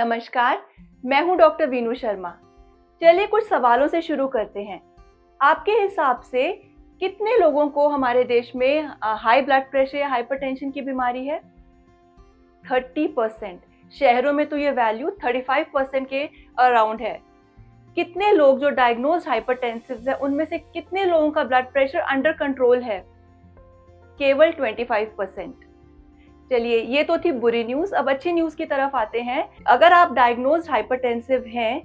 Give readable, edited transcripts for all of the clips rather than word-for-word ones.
नमस्कार, मैं हूं डॉक्टर वीनू शर्मा। चलिए कुछ सवालों से शुरू करते हैं। आपके हिसाब से कितने लोगों को हमारे देश में हाई ब्लड प्रेशर या हाइपरटेंशन की बीमारी है? 30%। शहरों में तो ये वैल्यू 35% के अराउंड है। कितने लोग जो डायग्नोज्ड हाइपरटेंसिव है उनमें से कितने लोगों का ब्लड प्रेशर अंडर कंट्रोल है? केवल 25%। चलिए ये तो थी बुरी न्यूज़। अब अच्छी न्यूज़ की तरफ आते हैं। अगर आप डायग्नोज्ड हाइपरटेंसिव हैं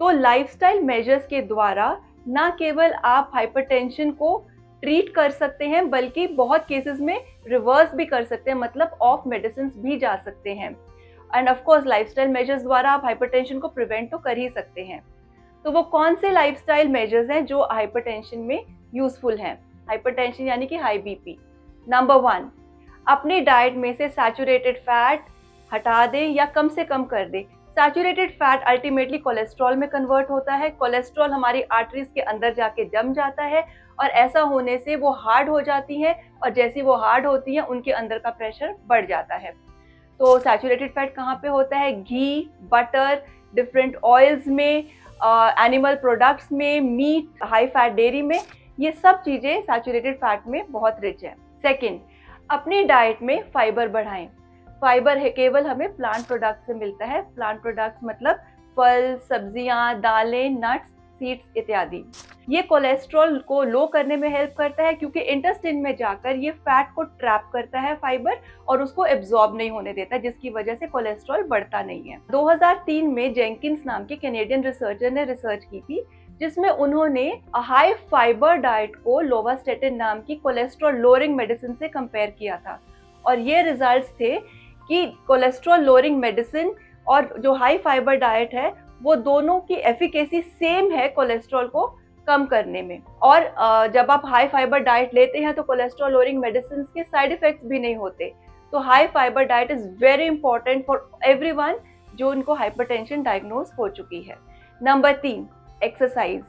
तो लाइफस्टाइल मेजर्स के द्वारा ना केवल आप हाइपरटेंशन को ट्रीट कर सकते हैं बल्कि बहुत केसेस में रिवर्स भी कर सकते हैं, मतलब ऑफ मेडिसिन भी जा सकते हैं। End of course lifestyle measures द्वारा आप हाइपरटेंशन को प्रिवेंट तो कर ही सकते हैं। तो वो कौन से लाइफस्टाइल मेजर्स हैं जो हाइपरटेंशन में यूजफुल हैं? हाइपरटेंशन यानी कि हाई बीपी। नंबर 1, अपनी डाइट में से सैचुरेटेड फैट हटा दें या कम से कम कर दें। सैचुरेटेड फैट अल्टीमेटली कोलेस्ट्रॉल में कन्वर्ट होता है। कोलेस्ट्रॉल हमारी आर्टरीज के अंदर जाके जम जाता है और ऐसा होने से वो हार्ड हो जाती हैं और जैसे वो हार्ड होती हैं उनके अंदर का प्रेशर बढ़ जाता है। तो सैचुरेटेड फैट कहाँ पे होता है? घी, बटर, डिफरेंट ऑयल्स में, एनिमल प्रोडक्ट्स में, मीट, हाई फैट डेयरी में, ये सब चीज़ें सैचुरेटेड फैट में बहुत रिच है। सेकेंड, अपनी डाइट में फाइबर बढ़ाएं। फाइबर है केवल हमें प्लांट प्रोडक्ट से मिलता है। प्लांट प्रोडक्ट्स मतलब फल, सब्जियां, दालें, नट्स, सीड्स इत्यादि। ये कोलेस्ट्रॉल को लो करने में हेल्प करता है क्योंकि इंटेस्टाइन में जाकर ये फैट को ट्रैप करता है फाइबर और उसको एब्जॉर्ब नहीं होने देता, जिसकी वजह से कोलेस्ट्रॉल बढ़ता नहीं है। 2003 में जेंकिंस नाम के कैनेडियन रिसर्चर ने रिसर्च की थी जिसमें उन्होंने हाई फाइबर डाइट को लोवास्टेटिन नाम की कोलेस्ट्रॉल लोअरिंग मेडिसिन से कंपेयर किया था और ये रिजल्ट्स थे कि कोलेस्ट्रॉल लोअरिंग मेडिसिन और जो हाई फाइबर डाइट है वो दोनों की एफिकेसी सेम है कोलेस्ट्रॉल को कम करने में। और जब आप हाई फाइबर डाइट लेते हैं तो कोलेस्ट्रॉल लोअरिंग मेडिसिन के साइड इफेक्ट्स भी नहीं होते। तो high fibre diet is very important for everyone जो उनको हाइपरटेंशन डायग्नोज हो चुकी है। Number 3, exercise.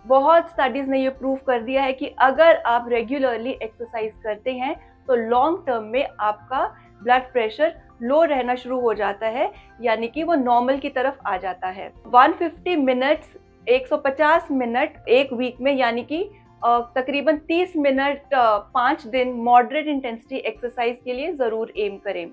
बहुत स्टडीज ने ये प्रूव कर दिया है कि अगर आप रेगुलरली एक्सरसाइज करते हैं तो लॉन्ग टर्म में आपका ब्लड प्रेशर लो रहना शुरू हो जाता है, यानी कि वो नॉर्मल की तरफ आ जाता है। 150 मिनट्स 150 मिनट एक वीक में, यानी कि तकरीबन 30 मिनट 5 दिन मॉडरेट इंटेंसिटी एक्सरसाइज के लिए ज़रूर एम करें।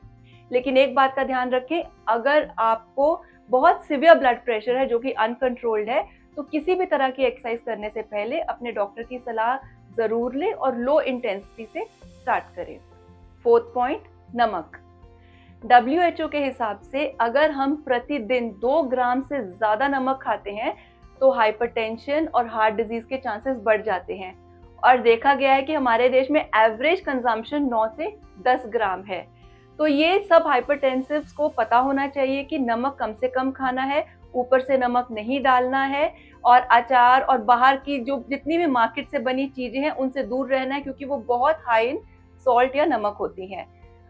लेकिन एक बात का ध्यान रखें, अगर आपको बहुत सीवियर ब्लड प्रेशर है जो कि अनकंट्रोल्ड है तो किसी भी तरह की एक्सरसाइज करने से पहले अपने डॉक्टर की सलाह ज़रूर लें और लो इंटेंसिटी से स्टार्ट करें। 4th पॉइंट, नमक। WHO के हिसाब से अगर हम प्रतिदिन 2 ग्राम से ज़्यादा नमक खाते हैं तो हाइपरटेंशन और हार्ट डिजीज के चांसेस बढ़ जाते हैं और देखा गया है कि हमारे देश में एवरेज कंजम्पशन 9 से 10 ग्राम है। तो ये सब हाइपरटेंसिव्स को पता होना चाहिए कि नमक कम से कम खाना है, ऊपर से नमक नहीं डालना है और अचार और बाहर की जो जितनी भी मार्केट से बनी चीज़ें हैं उनसे दूर रहना है क्योंकि वो बहुत हाई इन सॉल्ट या नमक होती हैं।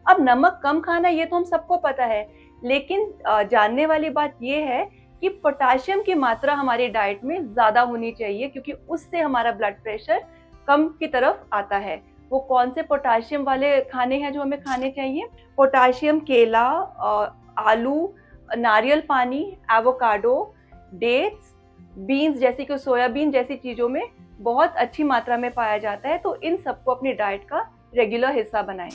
अब नमक कम खाना ये तो हम सबको पता है, लेकिन जानने वाली बात ये है कि पोटाशियम की मात्रा हमारी डाइट में ज़्यादा होनी चाहिए क्योंकि उससे हमारा ब्लड प्रेशर कम की तरफ आता है। वो कौन से पोटाशियम वाले खाने हैं जो हमें खाने चाहिए? पोटाशियम केला, आलू, नारियल पानी, एवोकाडो, डेट्स, बीन्स जैसे कि सोयाबीन जैसी चीज़ों में बहुत अच्छी मात्रा में पाया जाता है। तो इन सबको अपनी डाइट का रेगुलर हिस्सा बनाएं।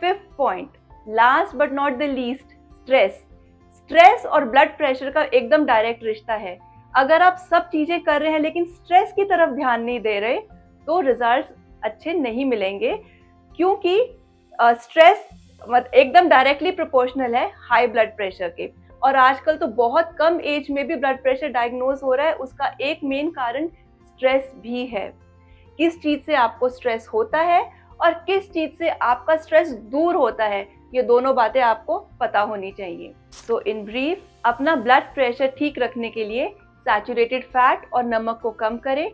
5th point, last but not the least, stress. Stress और ब्लड प्रेशर का एकदम डायरेक्ट रिश्ता है। अगर आप सब चीज़ें कर रहे हैं लेकिन स्ट्रेस की तरफ ध्यान नहीं दे रहे तो रिजल्ट्स अच्छे नहीं मिलेंगे क्योंकि स्ट्रेस एकदम डायरेक्टली प्रोपोर्शनल है हाई ब्लड प्रेशर के। और आजकल तो बहुत कम एज में भी ब्लड प्रेशर डायग्नोज हो रहा है। उसका एक मेन कारण स्ट्रेस भी है। किस चीज़ से आपको स्ट्रेस होता है और किस चीज़ से आपका स्ट्रेस दूर होता है, ये दोनों बातें आपको पता होनी चाहिए। तो इन ब्रीफ, अपना ब्लड प्रेशर ठीक रखने के लिए सैचुरेटेड फैट और नमक को कम करें,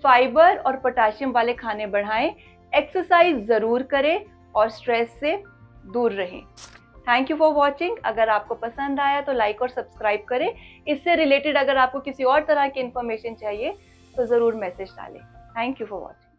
फाइबर और पोटाशियम वाले खाने बढ़ाएं, एक्सरसाइज ज़रूर करें और स्ट्रेस से दूर रहें। Thank you for watching. अगर आपको पसंद आया तो लाइक और सब्सक्राइब करें। इससे रिलेटेड अगर आपको किसी और तरह की इन्फॉर्मेशन चाहिए तो ज़रूर मैसेज डालें। Thank you for watching.